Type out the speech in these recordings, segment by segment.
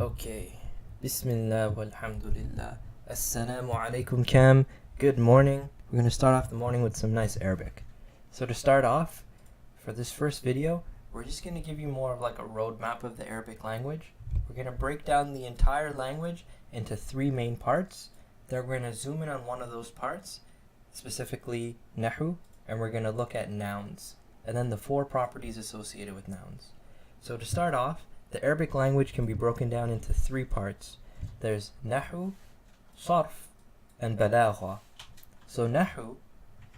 Okay. Bismillah walhamdulillah. Assalamu alaikum Cam. Good morning. We're going to start off the morning with some nice Arabic. So to start off, for this first video, we're just going to give you more of like a roadmap of the Arabic language. We're going to break down the entire language into three main parts. Then we're going to zoom in on one of those parts, specifically nahu, and we're going to look at nouns, and then the four properties associated with nouns. So to start off, the Arabic language can be broken down into three parts. There's nahu, sarf, and balagha. So nahu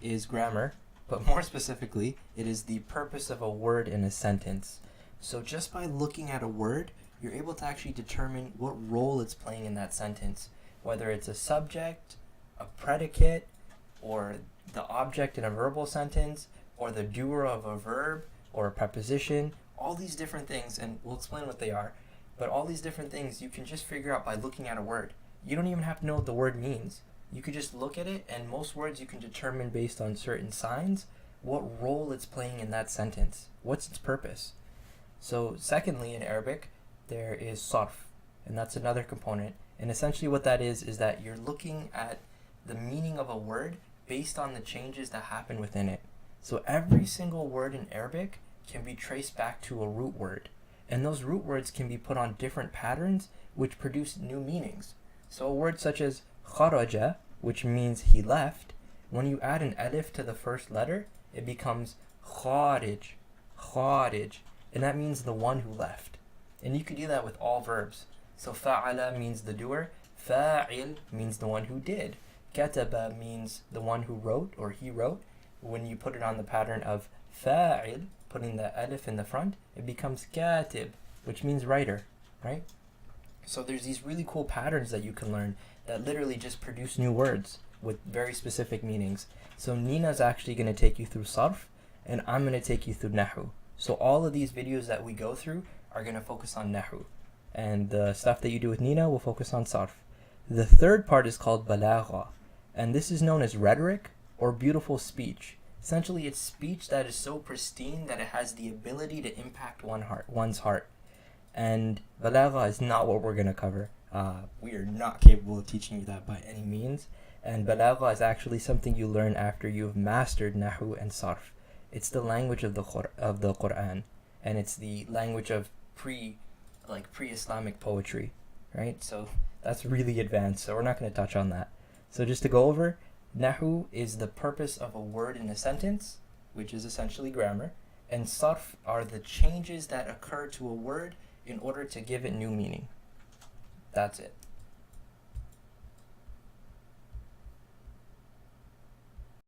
is grammar, but more specifically, it is the purpose of a word in a sentence. So just by looking at a word, you're able to actually determine what role it's playing in that sentence, whether it's a subject, a predicate, or the object in a verbal sentence, or the doer of a verb, or a preposition. All these different things, and we'll explain what they are, but all these different things you can just figure out by looking at a word. You don't even have to know what the word means. You could just look at it, and most words you can determine based on certain signs what role it's playing in that sentence. What's its purpose? So secondly, in Arabic, there is sarf, and that's another component. And essentially what that is that you're looking at the meaning of a word based on the changes that happen within it. So every single word in Arabic can be traced back to a root word, and those root words can be put on different patterns which produce new meanings. So a word such as kharaja, which means he left, when you add an alif to the first letter, it becomes kharij, and that means the one who left. And you could do that with all verbs. So fa'ala means the doer, fa'il means the one who did, kataba means the one who wrote or he wrote. When you put it on the pattern of fa'il, putting the alif in the front, it becomes katib, which means writer, right? So there's these really cool patterns that you can learn that literally just produce new words with very specific meanings. So Nina's actually going to take you through sarf, and I'm going to take you through nahu. So all of these videos that we go through are going to focus on nahu, and the stuff that you do with Nina will focus on sarf. The third part is called balagha, and this is known as rhetoric or beautiful speech. Essentially, it's speech that is so pristine that it has the ability to impact one's heart. And balagha is not what we're going to cover. We are not capable of teaching you that by any means. And balagha is actually something you learn after you've mastered nahu and sarf. It's the language of the Quran, and it's the language of pre-Islamic poetry, right? So that's really advanced, so we're not going to touch on that. So just to go over, nahu is the purpose of a word in a sentence, which is essentially grammar, and sarf are the changes that occur to a word in order to give it new meaning. That's it.